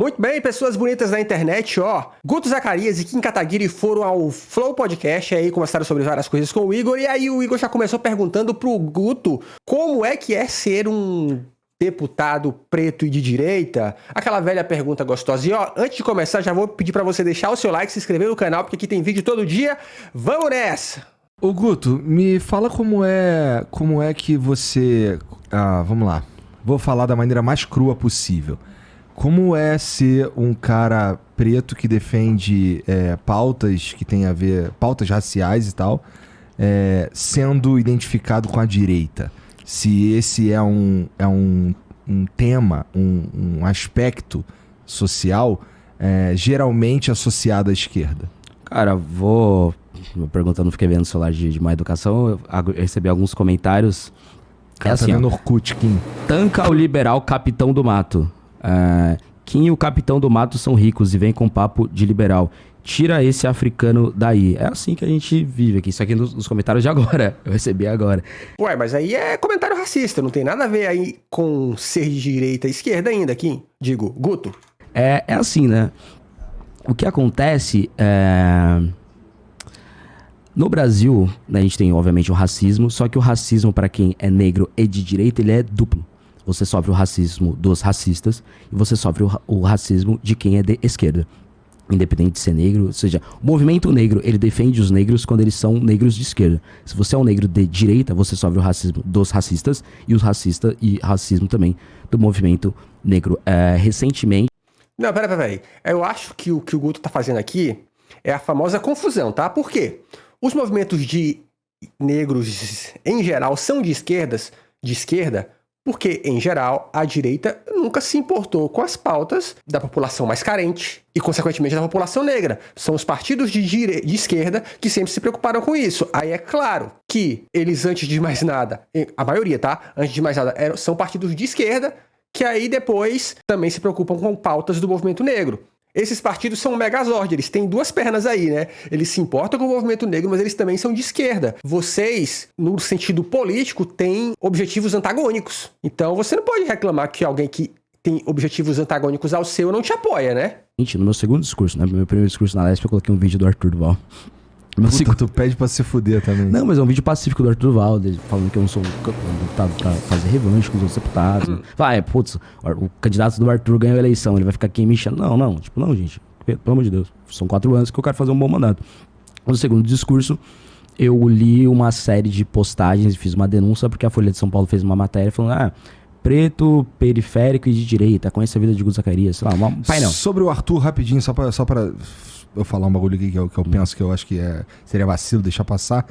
Muito bem, pessoas bonitas da internet, ó. Guto Zacarias e Kim Kataguiri foram ao Flow Podcast, aí conversaram sobre várias coisas com o Igor, e aí o Igor já começou perguntando pro Guto como é que é ser um deputado preto e de direita. Aquela velha pergunta gostosa. E ó, antes de começar, já vou pedir pra você deixar o seu like, se inscrever no canal, porque aqui tem vídeo todo dia. Vamos nessa! Ô Guto, me fala como é que você... vamos lá. Vou falar da maneira mais crua possível. Como é ser um cara preto que defende pautas que tem a ver... pautas raciais e tal, sendo identificado com a direita? Se esse é um tema, um aspecto social geralmente associado à esquerda. Cara, vou perguntar, não fiquei vendo o celular de má educação, eu recebi alguns comentários. Cara, assim, tá vendo Orkut, Kim? Tanca o liberal capitão do mato. Kim e o capitão do mato são ricos e vem com papo de liberal. Tira esse africano daí. É assim que a gente vive aqui. Isso aqui nos comentários de agora. Eu recebi agora. Ué, mas aí é comentário racista. Não tem nada a ver aí com ser de direita e esquerda ainda, Kim. Digo, Guto. É assim, né? O que acontece no Brasil, né, a gente tem obviamente o racismo, só que o racismo para quem é negro e de direita, ele é duplo. Você sofre o racismo dos racistas e você sofre o racismo de quem é de esquerda. Independente de ser negro, ou seja, o movimento negro, ele defende os negros quando eles são negros de esquerda. Se você é um negro de direita, você sofre o racismo dos racistas e os racistas e racismo também do movimento negro. Recentemente... Não, peraí. Eu acho que o que o Guto tá fazendo aqui é a famosa confusão, tá? Por quê? Os movimentos de negros, em geral, são de esquerda, porque, em geral, a direita nunca se importou com as pautas da população mais carente e, consequentemente, da população negra. São os partidos de esquerda que sempre se preocuparam com isso. Aí é claro que eles, antes de mais nada, a maioria, tá? Antes de mais nada, são partidos de esquerda que aí depois também se preocupam com pautas do movimento negro. Esses partidos são um megazord, eles têm duas pernas aí, né? Eles se importam com o movimento negro, mas eles também são de esquerda. Vocês, no sentido político, têm objetivos antagônicos. Então você não pode reclamar que alguém que tem objetivos antagônicos ao seu não te apoia, né? No meu segundo discurso, né? No meu primeiro discurso na Lesp, eu coloquei um vídeo do Arthur Duval. Puta, tu pede pra se fuder também. Não, mas é um vídeo pacífico do Arthur Duval, falando que eu não sou um deputado pra fazer revanche com os outros deputados. Putz, o candidato do Arthur ganhou a eleição, ele vai ficar aqui me enchendo. Não, não, gente, pelo amor de Deus. São 4 anos que eu quero fazer um bom mandato. No segundo discurso, eu li uma série de postagens e fiz uma denúncia, porque a Folha de São Paulo fez uma matéria falando, preto, periférico e de direita, conhece a vida de Guto Zacarias, sei lá, painel. Sobre o Arthur, rapidinho, só pra eu falar um bagulho aqui que eu penso que eu acho que seria vacilo deixar passar.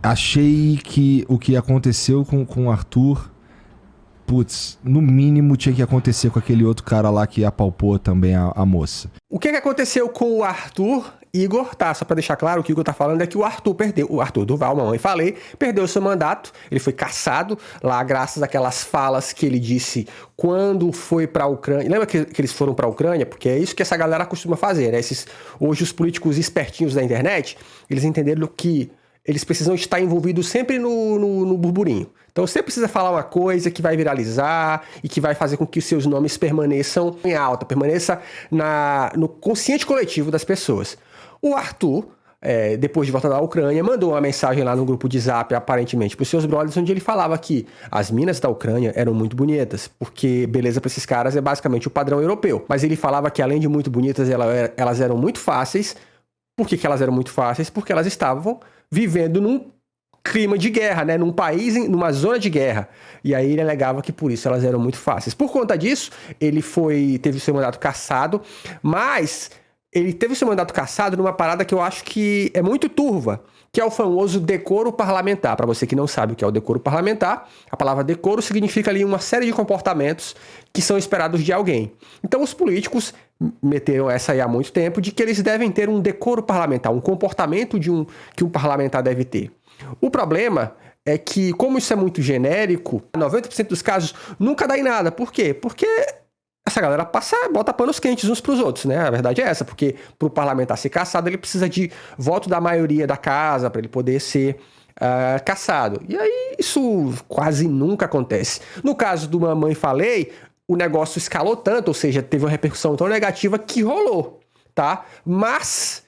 Achei que o que aconteceu com o Arthur, putz, no mínimo tinha que acontecer com aquele outro cara lá que apalpou também a moça. O que aconteceu com o Arthur, Igor, tá? Só pra deixar claro, o que o Igor tá falando é que o Arthur Duval, mamãe falei, perdeu seu mandato, ele foi cassado lá graças àquelas falas que ele disse quando foi pra Ucrânia. Lembra que eles foram pra Ucrânia? Porque é isso que essa galera costuma fazer, né? Hoje os políticos espertinhos da internet, eles entenderam que eles precisam estar envolvidos sempre no burburinho. Então você precisa falar uma coisa que vai viralizar e que vai fazer com que os seus nomes permaneçam em alta, permaneça no consciente coletivo das pessoas. O Arthur, depois de voltar da Ucrânia, mandou uma mensagem lá no grupo de Zap, aparentemente, para os seus brothers, onde ele falava que as minas da Ucrânia eram muito bonitas, porque beleza para esses caras é basicamente o padrão europeu. Mas ele falava que, além de muito bonitas, elas eram muito fáceis. Por que elas eram muito fáceis? Porque elas estavam vivendo num clima de guerra, né? Num país, numa zona de guerra. E aí ele alegava que por isso elas eram muito fáceis. Por conta disso, ele teve o seu mandato cassado, mas ele teve o seu mandato cassado numa parada que eu acho que é muito turva, que é o famoso decoro parlamentar. Para você que não sabe o que é o decoro parlamentar, a palavra decoro significa ali uma série de comportamentos que são esperados de alguém. Então os políticos meteram essa aí há muito tempo, de que eles devem ter um decoro parlamentar, um comportamento que um parlamentar deve ter. O problema é que, como isso é muito genérico, 90% dos casos nunca dá em nada. Por quê? Porque essa galera bota panos quentes uns pros outros, né? A verdade é essa, porque pro parlamentar ser cassado, ele precisa de voto da maioria da casa para ele poder ser cassado. E aí isso quase nunca acontece. No caso do Mamãe Falei, o negócio escalou tanto, ou seja, teve uma repercussão tão negativa que rolou, tá? Mas,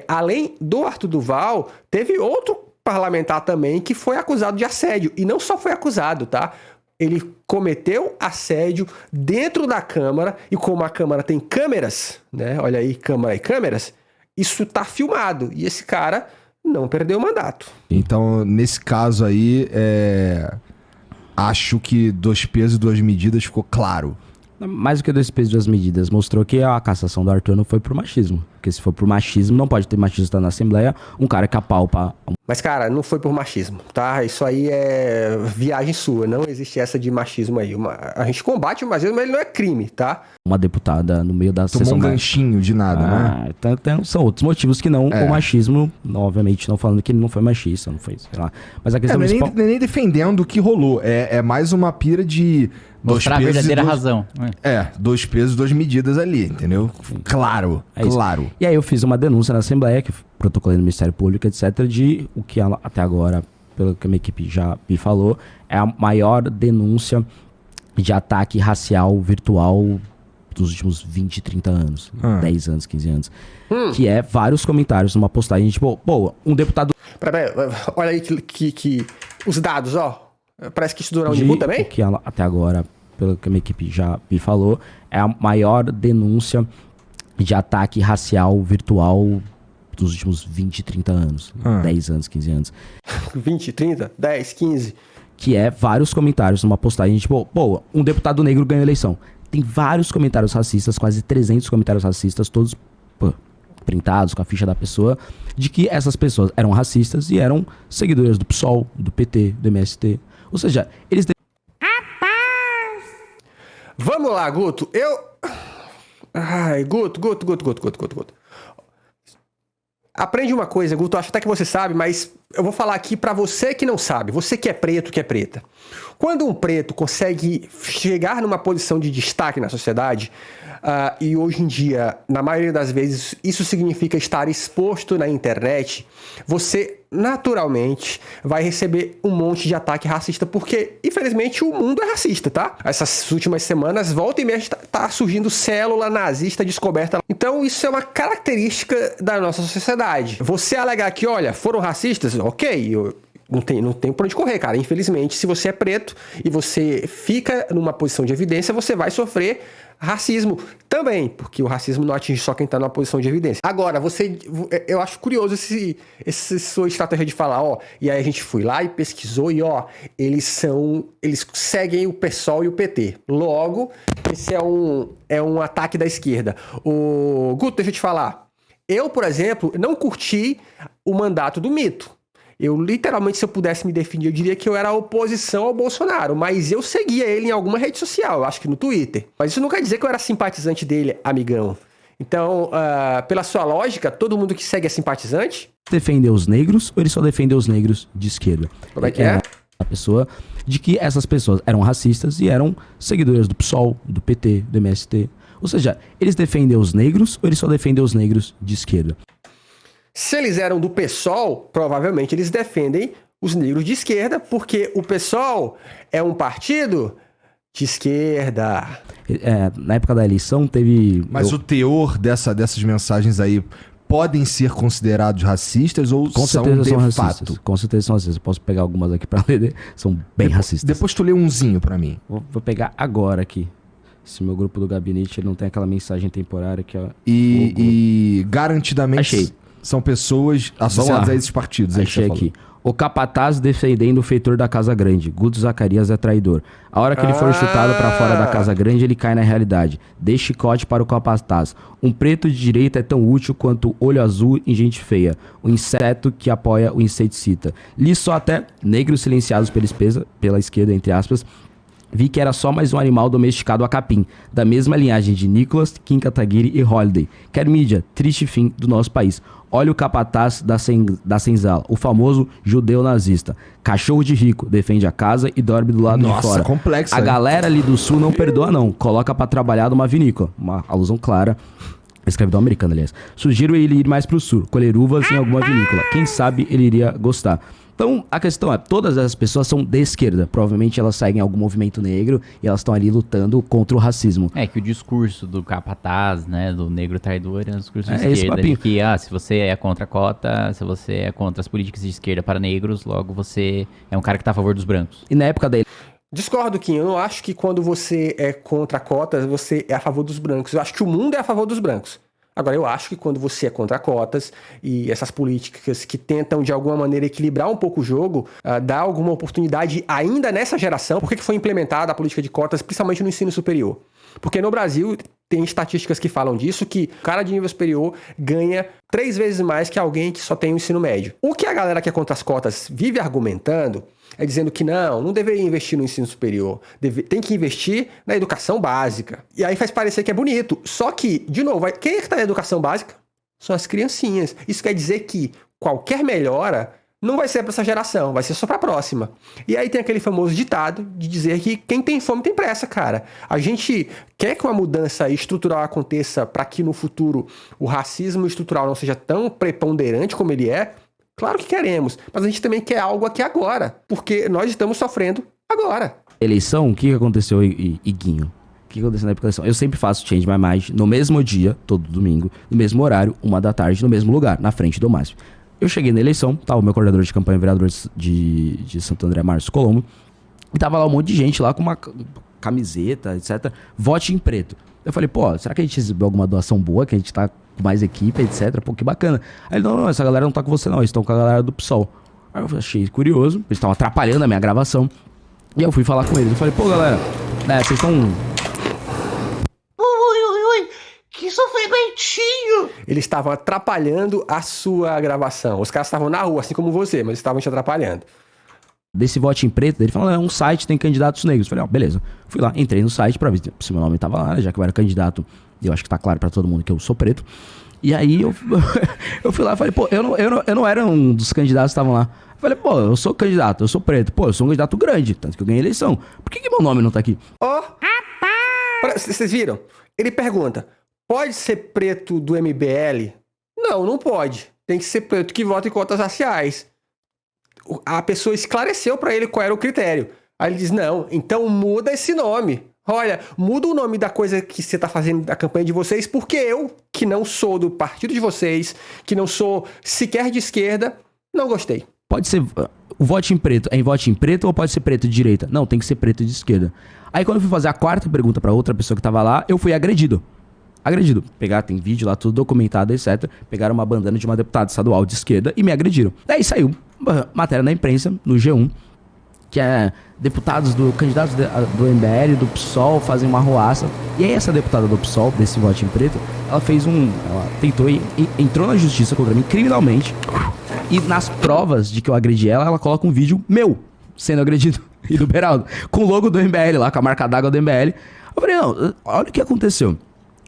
além do Arthur Duval, teve outro parlamentar também que foi acusado de assédio. E não só foi acusado, tá? Ele cometeu assédio dentro da Câmara, e como a Câmara tem câmeras, né? Olha aí, Câmara e câmeras, isso tá filmado. E esse cara não perdeu o mandato. Então, nesse caso aí, acho que 2 pesos e 2 medidas ficou claro. Mais do que 2 pesos e 2 medidas, mostrou que a cassação do Arthur não foi por machismo. Porque se for por machismo, não pode ter machista na Assembleia, um cara que apalpa. Mas, cara, não foi por machismo, tá? Isso aí é viagem sua, não existe essa de machismo aí. A gente combate o machismo, mas ele não é crime, tá? Uma deputada no meio da Tomou sessão... um ganchinho de nada, né? Então, são outros motivos que não o machismo, obviamente, não falando que ele não foi machista, não foi, sei lá. Mas a questão não é principal... nem defendendo o que rolou, é mais uma pira de... Mostrar a verdadeira razão. 2 pesos, 2 medidas ali, entendeu? Claro, claro. E aí eu fiz uma denúncia na Assembleia, que protocolei no Ministério Público, etc., de o que ela, até agora, pelo que a minha equipe já me falou, é a maior denúncia de ataque racial virtual dos últimos 20, 30 anos. 10 anos, 15 anos. Que é vários comentários numa postagem, tipo, pô, um deputado... Peraí, olha aí que os dados, ó. Parece que estudou na Unibu também? O que ela, até agora, pelo que a minha equipe já me falou, é a maior denúncia de ataque racial virtual dos últimos 20, 30 anos. 10 anos, 15 anos. 20, 30, 10, 15. Que é vários comentários numa postagem, tipo, pô, um deputado negro ganhou a eleição. Tem vários comentários racistas, quase 300 comentários racistas, todos printados com a ficha da pessoa, de que essas pessoas eram racistas e eram seguidoras do PSOL, do PT, do MST. Ou seja, eles... Vamos lá, Guto. Ai, Guto. Aprende uma coisa, Guto. Acho até que você sabe, mas eu vou falar aqui pra você que não sabe. Você que é preto, que é preta. Quando um preto consegue chegar numa posição de destaque na sociedade, e hoje em dia, na maioria das vezes, isso significa estar exposto na internet, você naturalmente vai receber um monte de ataque racista, porque, infelizmente, o mundo é racista, tá? Essas últimas semanas, volta e meia, tá surgindo célula nazista descoberta. Então, isso é uma característica da nossa sociedade. Você alegar que, olha, foram racistas, ok, não tem por onde correr, cara. Infelizmente, se você é preto e você fica numa posição de evidência, você vai sofrer racismo também, porque o racismo não atinge só quem tá numa posição de evidência. Agora, eu acho curioso essa sua estratégia de falar, ó, e aí a gente foi lá e pesquisou e, ó, eles seguem o PSOL e o PT. Logo, esse é um ataque da esquerda. O Guto, deixa eu te falar. Eu, por exemplo, não curti o mandato do Mito. Eu, literalmente, se eu pudesse me definir, eu diria que eu era a oposição ao Bolsonaro. Mas eu seguia ele em alguma rede social, eu acho que no Twitter. Mas isso não quer dizer que eu era simpatizante dele, amigão. Então, pela sua lógica, todo mundo que segue é simpatizante? Defender os negros, ou ele só defendeu os negros de esquerda? Como é que é? A pessoa de que essas pessoas eram racistas e eram seguidoras do PSOL, do PT, do MST. Ou seja, eles defendem os negros, ou ele só defendeu os negros de esquerda? Se eles eram do PSOL, provavelmente eles defendem os negros de esquerda, porque o PSOL é um partido de esquerda. Na época da eleição teve... Mas o teor dessas mensagens aí podem ser considerados racistas ou com são certeza de são fato? racistas. Com certeza são racistas. Eu posso pegar algumas aqui pra ler. São bem racistas. Depois tu lê umzinho pra mim. Vou pegar agora aqui. Se meu grupo do gabinete ele não tem aquela mensagem temporária que é... E garantidamente... Achei. São pessoas associadas a esses partidos. Achei aqui. O capataz defendendo o feitor da Casa Grande. Guto Zacarias é traidor. A hora que ele for chutado pra fora da Casa Grande, ele cai na realidade. Dê chicote para o capataz. Um preto de direita é tão útil quanto olho azul em gente feia. O inseto que apoia o inseticida. Li só até negros silenciados pela esquerda, entre aspas. Vi que era só mais um animal domesticado a capim, da mesma linhagem de Nicholas, Kim Kataguiri e Holiday. Quer mídia, triste fim do nosso país. Olha o capataz da senzala, o famoso judeu nazista. Cachorro de rico, defende a casa e dorme do lado de fora. Complexo. A galera ali do sul não perdoa não, coloca pra trabalhar numa vinícola. Uma alusão clara escravidão americana, aliás. Sugiro ele ir mais pro sul, colher uvas em alguma vinícola. Quem sabe ele iria gostar. Então, a questão é, todas essas pessoas são de esquerda. Provavelmente elas seguem algum movimento negro e elas estão ali lutando contra o racismo. É que o discurso do capataz, né, do negro traidor, é um discurso de esse esquerda. papinho. De que, se você é contra a cota, se você é contra as políticas de esquerda para negros, logo você é um cara que tá a favor dos brancos. E na época da Discordo, Kim. Eu não acho que quando você é contra cotas, você é a favor dos brancos. Eu acho que o mundo é a favor dos brancos. Agora, eu acho que quando você é contra cotas e essas políticas que tentam, de alguma maneira, equilibrar um pouco o jogo, dá alguma oportunidade ainda nessa geração. Por que foi implementada a política de cotas, principalmente no ensino superior? Porque no Brasil tem estatísticas que falam disso, que o cara de nível superior ganha 3 vezes mais que alguém que só tem o ensino médio. O que a galera que é contra as cotas vive argumentando é dizendo que não deveria investir no ensino superior, tem que investir na educação básica. E aí faz parecer que é bonito. Só que, de novo, quem é que está na educação básica? São as criancinhas. Isso quer dizer que qualquer melhora não vai ser para essa geração, vai ser só para a próxima. E aí tem aquele famoso ditado de dizer que quem tem fome tem pressa, cara. A gente quer que uma mudança estrutural aconteça para que no futuro o racismo estrutural não seja tão preponderante como ele é. Claro que queremos, mas a gente também quer algo aqui agora, porque nós estamos sofrendo agora. eleição, o que aconteceu, Iguinho? O que aconteceu na época da eleição? Eu sempre faço Change My Mind no mesmo dia, todo domingo, no mesmo horário, 1h da tarde, no mesmo lugar, na frente do MASP. Eu cheguei na eleição, tava o meu coordenador de campanha, vereador de Santo André, Márcio Colombo, e tava lá um monte de gente lá com uma camiseta, etc. Vote em preto. Eu falei, pô, será que a gente recebeu alguma doação boa, que a gente tá com mais equipe, etc? Pô, que bacana. Aí ele, não, essa galera não tá com você não, eles estão com a galera do PSOL. Aí eu achei curioso, eles estavam atrapalhando a minha gravação. E eu fui falar com eles, eu falei, pô, galera, vocês estão... Ui, que sofrimentinho! Eles estavam atrapalhando a sua gravação. Os caras estavam na rua, assim como você, mas estavam te atrapalhando. Desse voto em preto, ele falou, é um site, tem candidatos negros. Eu falei, ó, beleza. Fui lá, entrei no site pra ver se meu nome tava lá, né, já que eu era candidato. E eu acho que tá claro pra todo mundo que eu sou preto. E aí eu fui lá e falei, pô, eu não era um dos candidatos que estavam lá. Eu falei, pô, eu sou candidato, eu sou preto. Pô, eu sou um candidato grande, tanto que eu ganhei a eleição. Por que meu nome não tá aqui? Ó, vocês viram? Ele pergunta, pode ser preto do MBL? Não pode. Tem que ser preto que vota em cotas raciais. A pessoa esclareceu pra ele qual era o critério. Aí ele diz, não, então muda esse nome. Olha, muda o nome da coisa que você tá fazendo da campanha de vocês, porque eu, que não sou do partido de vocês, que não sou sequer de esquerda, não gostei. Pode ser... O voto em preto é em voto em preto ou pode ser preto de direita? Não, tem que ser preto de esquerda. Aí quando eu fui fazer a quarta pergunta pra outra pessoa que tava lá, eu fui agredido. Tem vídeo lá, tudo documentado, etc. Pegaram uma bandana de uma deputada estadual de esquerda e me agrediram. Daí saiu matéria na imprensa, no G1, que é candidatos do MBL, do PSOL, fazem uma arruaça. E aí essa deputada do PSOL, desse voto em preto, ela entrou na justiça contra mim criminalmente. E nas provas de que eu agredi ela, ela coloca um vídeo meu sendo agredido. E do Beraldo, com o logo do MBL lá, com a marca d'água do MBL. Eu falei, não, olha o que aconteceu.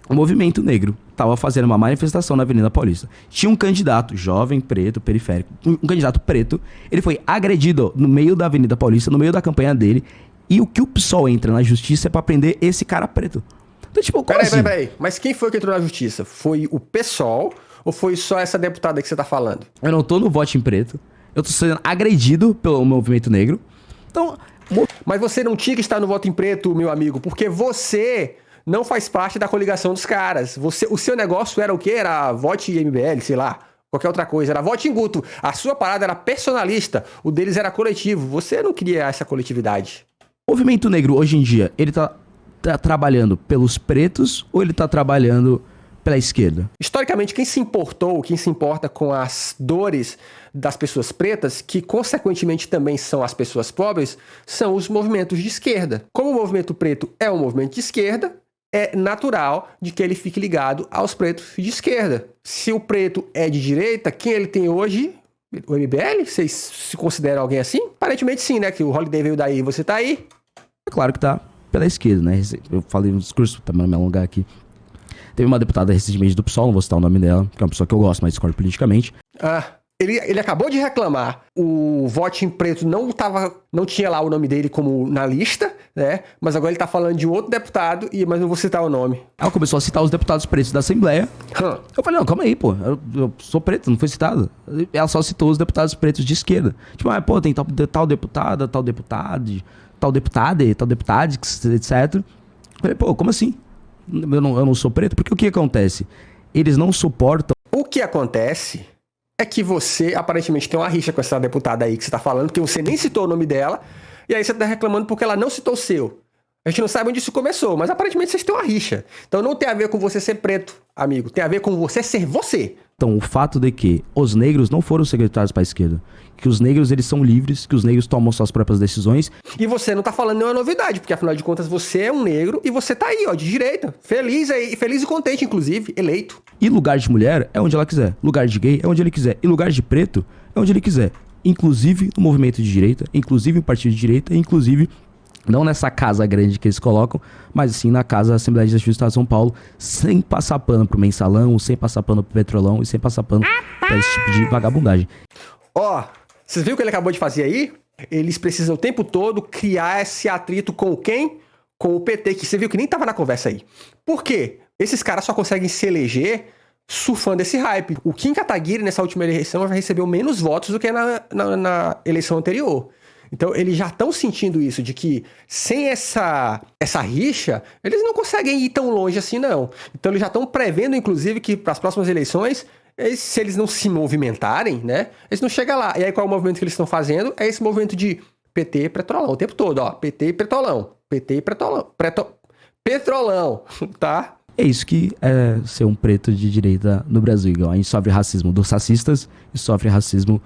O movimento negro estava fazendo uma manifestação na Avenida Paulista. Tinha um candidato, jovem, preto, periférico, um candidato preto. Ele foi agredido no meio da Avenida Paulista, no meio da campanha dele. E o que o PSOL entra na justiça é pra prender esse cara preto. Então, tipo, Peraí. Mas quem foi que entrou na justiça? Foi o PSOL ou foi só essa deputada que você tá falando? Eu não tô no voto em preto. Eu tô sendo agredido pelo movimento negro. Então... Mas você não tinha que estar no voto em preto, meu amigo, porque você... não faz parte da coligação dos caras. O seu negócio era o quê? Era vote MBL, sei lá. Qualquer outra coisa. Era vote em Guto. A sua parada era personalista. O deles era coletivo. Você não queria essa coletividade. O movimento negro, hoje em dia, ele tá trabalhando pelos pretos ou ele tá trabalhando pela esquerda? Historicamente, quem se importa com as dores das pessoas pretas, que consequentemente também são as pessoas pobres, são os movimentos de esquerda. Como o movimento preto é um movimento de esquerda, é natural de que ele fique ligado aos pretos de esquerda. Se o preto é de direita, quem ele tem hoje? O MBL? Vocês se consideram alguém assim? Aparentemente sim, né? Que o Holiday veio daí e você tá aí. É claro que tá pela esquerda, né? Eu falei no discurso, pra não me alongar aqui. Teve uma deputada recentemente do PSOL, não vou citar o nome dela, que é uma pessoa que eu gosto, mas discordo politicamente. Ele acabou de reclamar. O voto em preto não tinha lá o nome dele como na lista, né? Mas agora ele tá falando de outro deputado, mas não vou citar o nome. Ela começou a citar os deputados pretos da Assembleia. Eu falei, não, calma aí, pô. Eu sou preto, não foi citado. Ela só citou os deputados pretos de esquerda. Tipo, tem tal deputada, tal deputado, tal deputado, etc. Eu falei, pô, como assim? Eu não sou preto? Porque o que acontece? Eles não suportam... O que acontece é que você aparentemente tem uma rixa com essa deputada aí que você tá falando, porque você nem citou o nome dela, e aí você tá reclamando porque ela não citou o seu. A gente não sabe onde isso começou, mas aparentemente vocês têm uma rixa. Então não tem a ver com você ser preto, amigo. Tem a ver com você ser você. Então, o fato de que os negros não foram segregados para a esquerda, que os negros eles são livres, que os negros tomam suas próprias decisões. E você não tá falando nenhuma novidade, porque afinal de contas você é um negro e você tá aí, ó, de direita. Feliz aí, feliz e contente, inclusive, eleito. E lugar de mulher é onde ela quiser. Lugar de gay é onde ele quiser. E lugar de preto é onde ele quiser. Inclusive no movimento de direita, inclusive no partido de direita, inclusive não nessa casa grande que eles colocam, mas sim na casa da Assembleia Legislativa do Estado de São Paulo, sem passar pano pro mensalão, sem passar pano pro petrolão e sem passar pano pra esse tipo de vagabundagem. Ó, vocês viram o que ele acabou de fazer aí? Eles precisam o tempo todo criar esse atrito com quem? Com o PT, que você viu que nem tava na conversa aí. Por quê? Esses caras só conseguem se eleger surfando esse hype. O Kim Kataguiri, nessa última eleição, já recebeu menos votos do que na eleição anterior. Então, eles já estão sentindo isso, de que sem essa rixa, eles não conseguem ir tão longe assim, não. Então, eles já estão prevendo, inclusive, que para as próximas eleições, se eles não se movimentarem, né, eles não chegam lá. E aí, qual é o movimento que eles estão fazendo? É esse movimento de PT e Petrolão, o tempo todo, ó. PT e Petrolão. PT e Petrolão. Petrolão, tá? É isso que é ser um preto de direita no Brasil, igual. A gente sofre racismo dos racistas e sofre racismo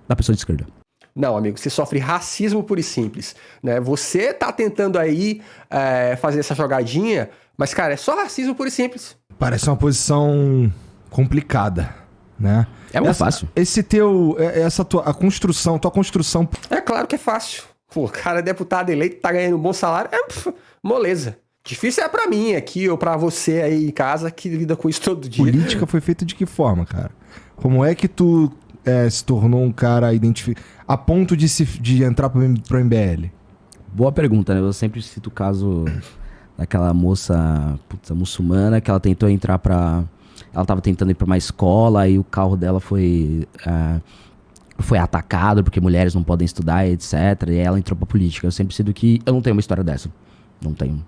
da pessoa de esquerda. Não, amigo, você sofre racismo puro e simples, né? Você tá tentando aí fazer essa jogadinha, mas, cara, é só racismo puro e simples. Parece uma posição complicada, né? É muito fácil. Esse teu... tua construção... É claro que é fácil. Pô, o cara é deputado eleito, tá ganhando um bom salário, moleza. Difícil é pra mim aqui, ou pra você aí em casa, que lida com isso todo dia. Política foi feita de que forma, cara? Como é que tu se tornou um cara identificado a ponto de entrar pro MBL? Boa pergunta, né? Eu sempre cito o caso daquela moça muçulmana que ela tentou entrar pra... Ela tava tentando ir pra uma escola e o carro dela foi atacado porque mulheres não podem estudar, etc. E ela entrou pra política. Eu sempre cito que eu não tenho uma história dessa. Não tenho.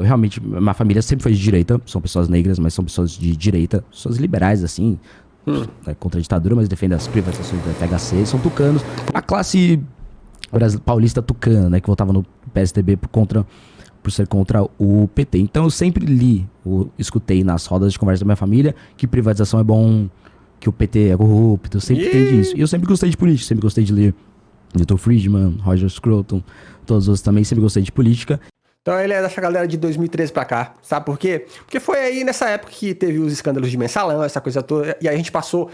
Realmente, minha família sempre foi de direita. São pessoas negras, mas são pessoas de direita. Pessoas liberais, assim. Contra a ditadura, mas defendem as privatizações da FHC. São tucanos. A classe paulista tucana, né? Que votava no PSDB por ser contra o PT. Então eu sempre escutei nas rodas de conversa da minha família que privatização é bom, que o PT é corrupto. Eu sempre entendi isso. E eu sempre gostei de política. Sempre gostei de ler Milton Friedman, Roger Scruton. Todos os outros também. Sempre gostei de política. Então ele é dessa galera de 2013 pra cá, sabe por quê? Porque foi aí nessa época que teve os escândalos de mensalão, essa coisa toda, e aí a gente passou,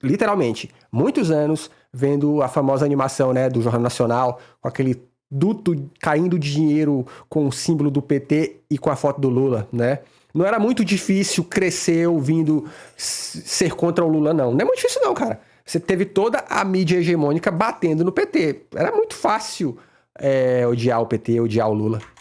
literalmente, muitos anos vendo a famosa animação, né, do Jornal Nacional, com aquele duto caindo de dinheiro com o símbolo do PT e com a foto do Lula, né? Não era muito difícil crescer ouvindo ser contra o Lula, não. Não é muito difícil não, cara. Você teve toda a mídia hegemônica batendo no PT. Era muito fácil odiar o PT, odiar o Lula.